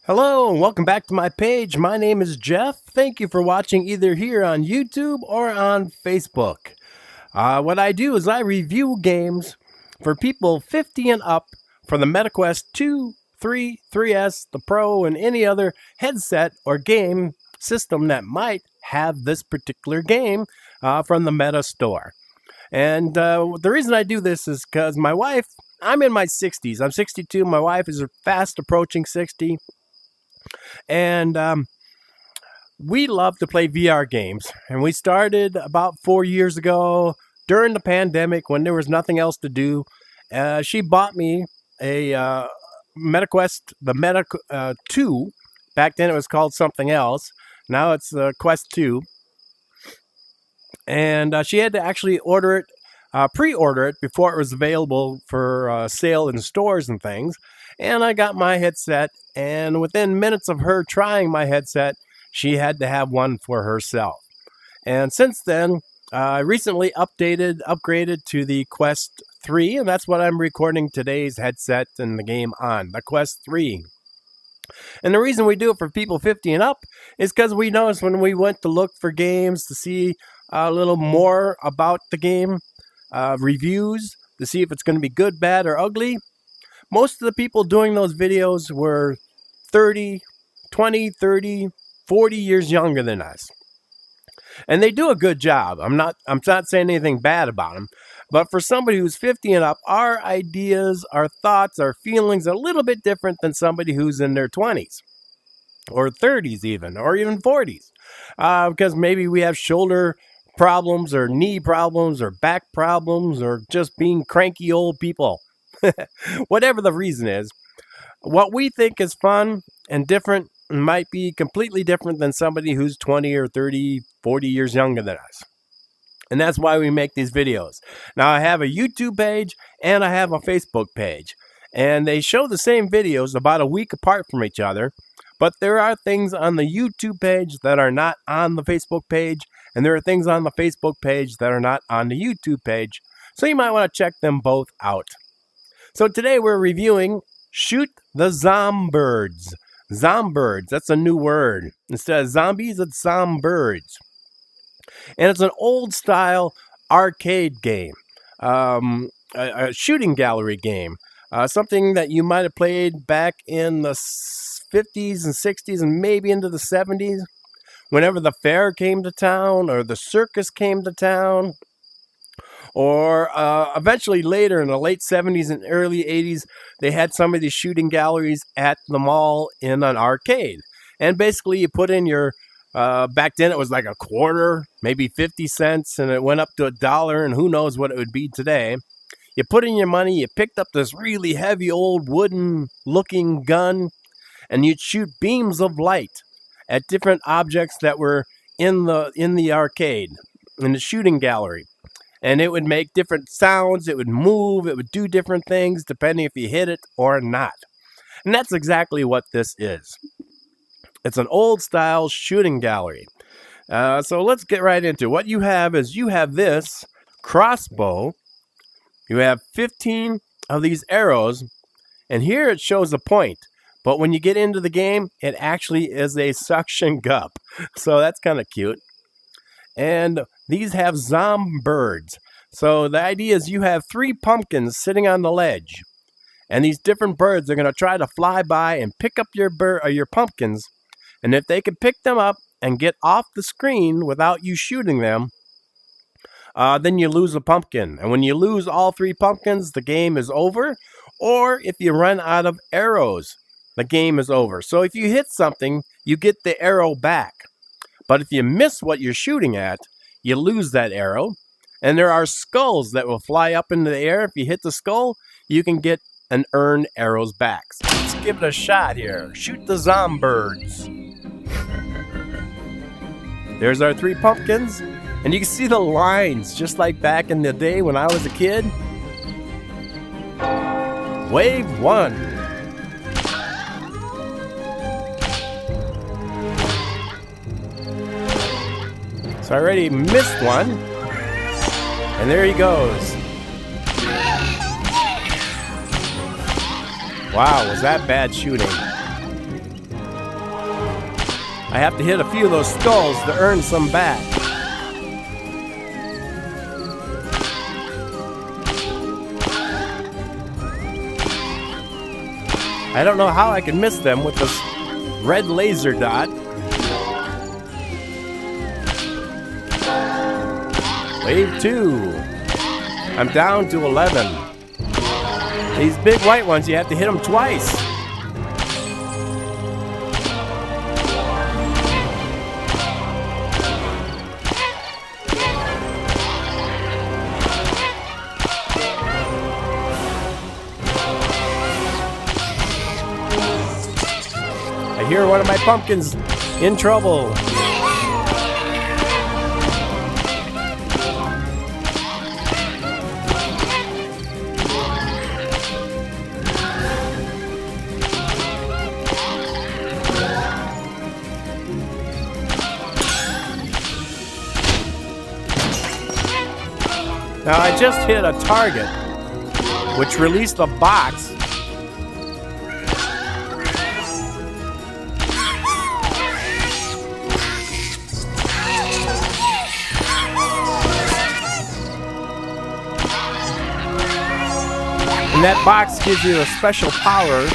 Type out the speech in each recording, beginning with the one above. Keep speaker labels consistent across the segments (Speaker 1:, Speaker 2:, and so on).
Speaker 1: Hello and welcome back to my page. My name is Jeff. Thank you for watching either here on YouTube or on Facebook. What I do is I review games for people 50 and up for the MetaQuest 2, 3, 3S, the Pro, and any other headset or game system that might have this particular game from the Meta store. And the reason I do this is because my wife, I'm in my 60s. I'm 62. My wife is fast approaching 60. And we love to play VR games. And we started about 4 years ago during the pandemic when there was nothing else to do. She bought me a MetaQuest, the Meta 2. Back then it was called something else. Now it's the Quest 2. And she had to actually order it, pre-order it before it was available for sale in stores and things. And I got my headset, and within minutes of her trying my headset, she had to have one for herself. And since then, I recently upgraded to the Quest 3, and that's what I'm recording today's headset and the game on, the Quest 3. And the reason we do it for people 50 and up is because we noticed when we went to look for games to see a little more about the game, reviews, to see if it's going to be good, bad, or ugly. Most of the people doing those videos were 30, 20, 30, 40 years younger than us. And they do a good job. I'm not saying anything bad about them. But for somebody who's 50 and up, our ideas, our thoughts, our feelings are a little bit different than somebody who's in their 20s. Or 30s even, or even 40s. Because maybe we have shoulder problems, or knee problems, or back problems, or just being cranky old people. Whatever the reason is, what we think is fun and different might be completely different than somebody who's 20 or 30, 40 years younger than us. And that's why we make these videos. Now, I have a YouTube page and I have a Facebook page. And they show the same videos about a week apart from each other. But there are things on the YouTube page that are not on the Facebook page. And there are things on the Facebook page that are not on the YouTube page. So you might want to check them both out. So today we're reviewing Shoot the Zombirds. Zombirds, that's a new word. Instead of zombies, it's Zombirds. And it's an old-style arcade game, a shooting gallery game, something that you might have played back in the 50s and 60s and maybe into the 70s, whenever the fair came to town or the circus came to town. Or eventually later in the late 70s and early 80s, they had some of these shooting galleries at the mall in an arcade. And basically you put in your, back then it was like a quarter, maybe 50 cents, and it went up to $1, and who knows what it would be today. You put in your money, you picked up this really heavy old wooden looking gun, and you'd shoot beams of light at different objects that were in the arcade, in the shooting gallery. And it would make different sounds, it would move, it would do different things depending if you hit it or not. And that's exactly what this is. It's an old-style shooting gallery. So let's get right into it. What you have is you have this crossbow. You have 15 of these arrows. And here it shows a point. But when you get into the game, it actually is a suction cup. So that's kind of cute. And these have Zombirds. So the idea is you have 3 pumpkins sitting on the ledge. And these different birds are going to try to fly by and pick up your pumpkins. And if they can pick them up and get off the screen without you shooting them, then you lose a pumpkin. And when you lose all 3 pumpkins, the game is over. Or if you run out of arrows, the game is over. So if you hit something, you get the arrow back. But if you miss what you're shooting at, you lose that arrow. And there are skulls that will fly up into the air. If you hit the skull, you can get and earn arrows back. So let's give it a shot here. Shoot the Zombirds. There's our 3 pumpkins. And you can see the lines, just like back in the day when I was a kid. Wave 1. So I already missed one. And there he goes. Wow, was that bad shooting. I have to hit a few of those skulls to earn some back. I don't know how I can miss them with this red laser dot. Wave 2. I'm down to 11. These big white ones, you have to hit them twice. I hear one of my pumpkins in trouble. Now I just hit a target, which released a box. And that box gives you a special power.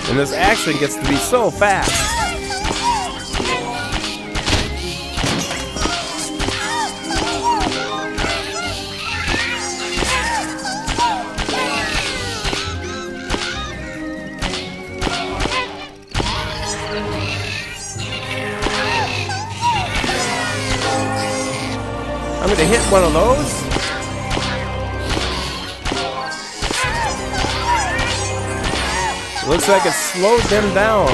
Speaker 1: And this action gets to be so fast. I'm going to hit one of those. Looks like it slowed them down.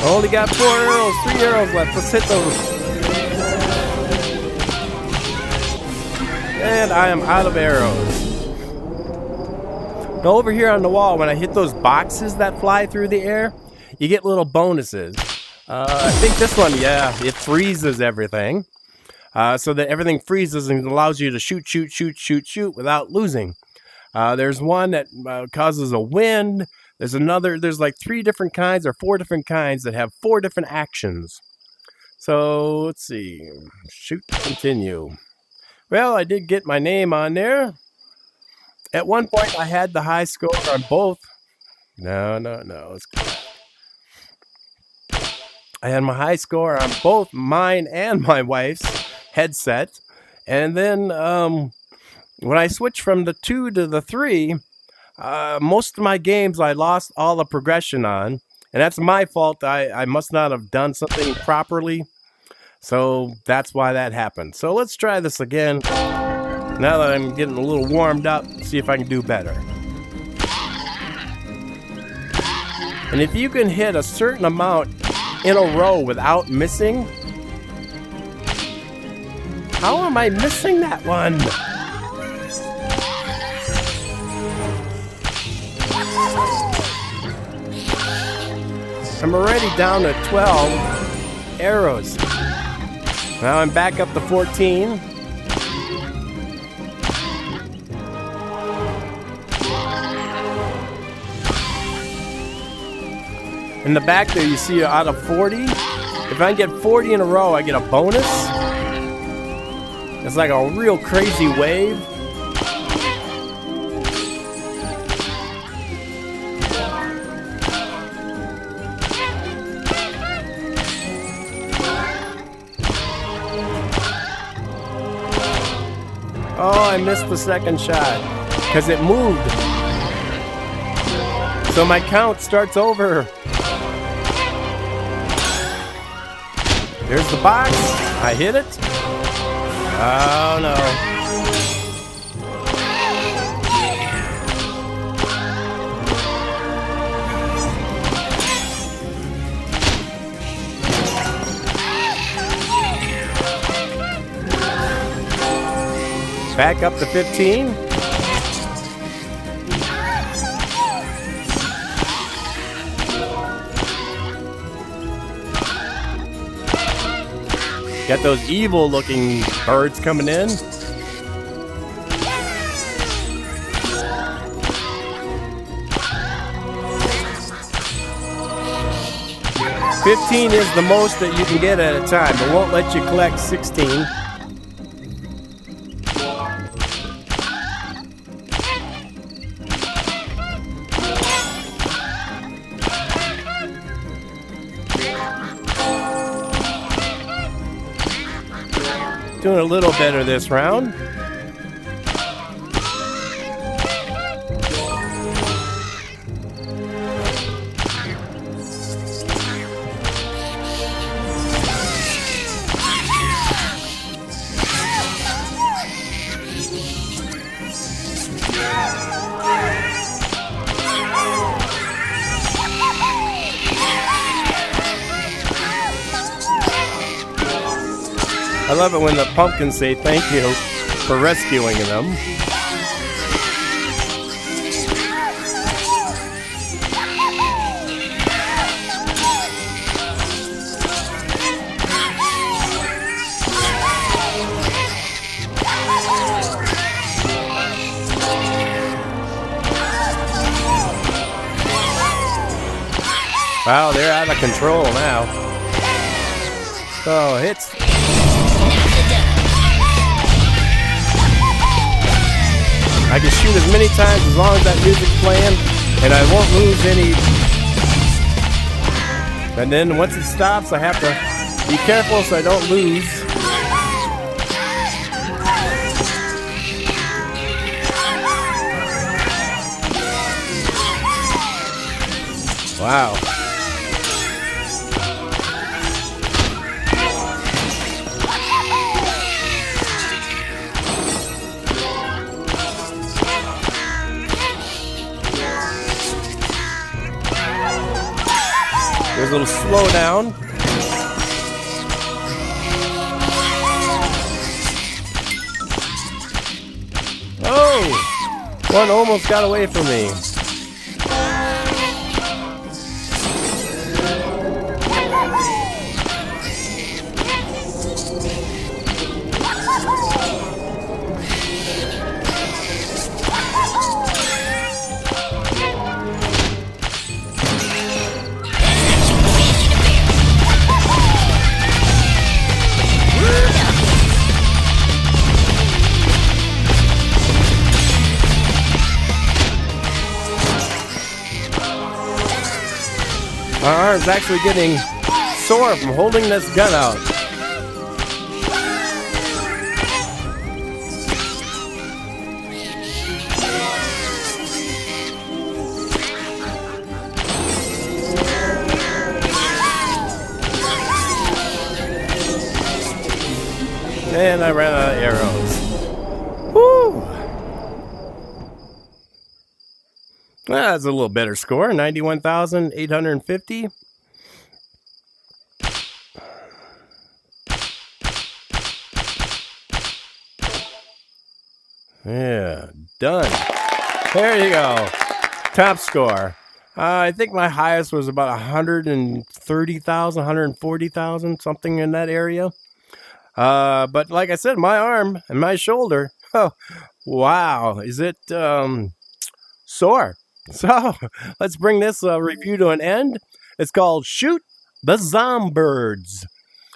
Speaker 1: Only got 4 arrows, 3 arrows left. Let's hit those. And I am out of arrows. Now over here on the wall, when I hit those boxes that fly through the air, you get little bonuses. I think this one, yeah, it freezes everything. So that everything freezes and allows you to shoot without losing. There's one that causes a wind. There's another, there's like 3 different kinds or 4 different kinds that have 4 different actions. So let's see, shoot, continue. Well, I did get my name on there. At one point I had the high score on both. No, let's go. I had my high score on both mine and my wife's headset. And then when I switched from the 2 to the 3, most of my games I lost all the progression on. And that's my fault. I must not have done something properly. So that's why that happened. So let's try this again. Now that I'm getting a little warmed up, see if I can do better. And if you can hit a certain amount in a row without missing. How am I missing that one? I'm already down to 12 arrows. Now I'm back up to 14. In the back there, you see out of 40. If I get 40 in a row, I get a bonus. It's like a real crazy wave. Oh, I missed the second shot because it moved. So my count starts over. There's the box. I hit it. Oh no. Back up to 15. Got those evil looking birds coming in. $15 is the most that you can get at a time. It won't let you collect 16. Doing a little better this round. I love it when the pumpkins say thank you for rescuing them. Wow, they're out of control now. So hits. I can shoot as many times as long as that music's playing, and I won't lose any. And then once it stops, I have to be careful so I don't lose. Wow. There's a little slowdown. Oh! One almost got away from me. My arm's actually getting sore from holding this gun out. And I ran out of arrows. Woo! Well, that's a little better score, 91,850. Yeah, done. There you go. Top score. I think my highest was about 130,000, 140,000, something in that area. But like I said, my arm and my shoulder, oh, wow, is it sore? So let's bring this review to an end. It's called Shoot the Zombirds.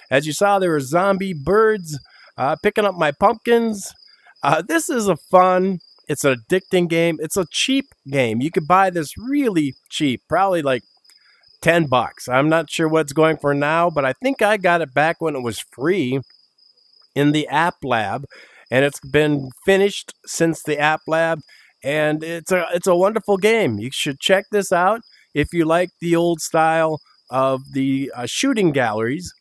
Speaker 1: As you saw, there were zombie birds picking up my pumpkins. This is a fun, it's an addicting game. It's a cheap game. You could buy this really cheap, probably like $10. I'm not sure what it's going for now, but I think I got it back when it was free in the App Lab. and it's been finished since the App Lab, and it's a wonderful game. You should check this out if you like the old style of the shooting galleries.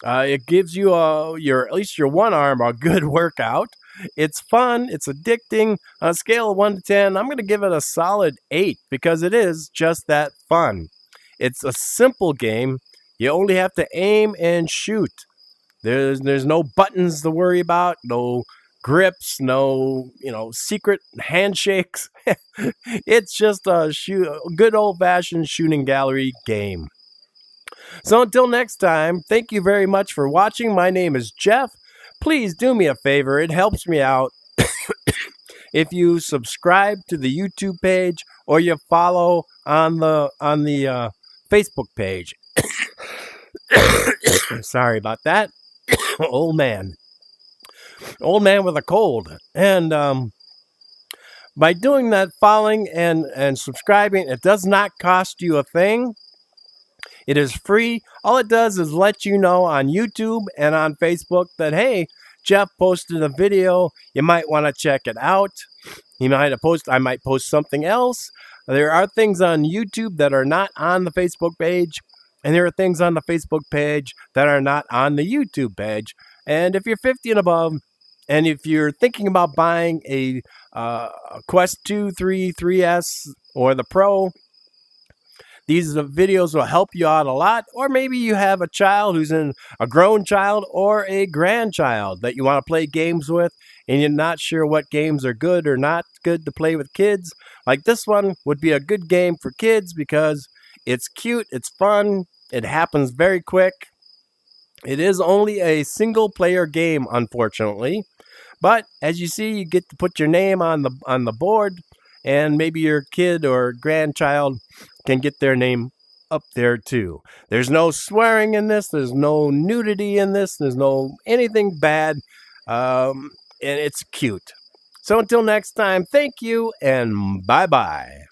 Speaker 1: It gives you your at least your one arm a good workout. It's fun. It's addicting. On a scale of 1 to 10, I'm going to give it a solid 8 because it is just that fun. It's a simple game. You only have to aim and shoot. There's no buttons to worry about, no grips, no secret handshakes. It's just a good old fashioned shooting gallery game. So until next time, thank you very much for watching. My name is Jeff. Please do me a favor. It helps me out if you subscribe to the YouTube page or you follow on the Facebook page. Sorry about that. Old man with a cold. And by doing that, following and subscribing, it does not cost you a thing. It is free. All it does is let you know on YouTube and on Facebook that, hey, Jeff posted a video. You might want to check it out. I might post something else. There are things on YouTube that are not on the Facebook page, and there are things on the Facebook page that are not on the YouTube page. And if you're 50 and above, and if you're thinking about buying a Quest 2, 3, 3S, or the Pro, these videos will help you out a lot. Or maybe you have a child who's a grown child or a grandchild that you want to play games with, and you're not sure what games are good or not good to play with kids. Like this one would be a good game for kids because it's cute, it's fun, it happens very quick. It is only a single player game, unfortunately. But as you see, you get to put your name on the board, and maybe your kid or grandchild can get their name up there too. There's no swearing in this. There's no nudity in this. There's no anything bad. And it's cute. So until next time, thank you and bye-bye.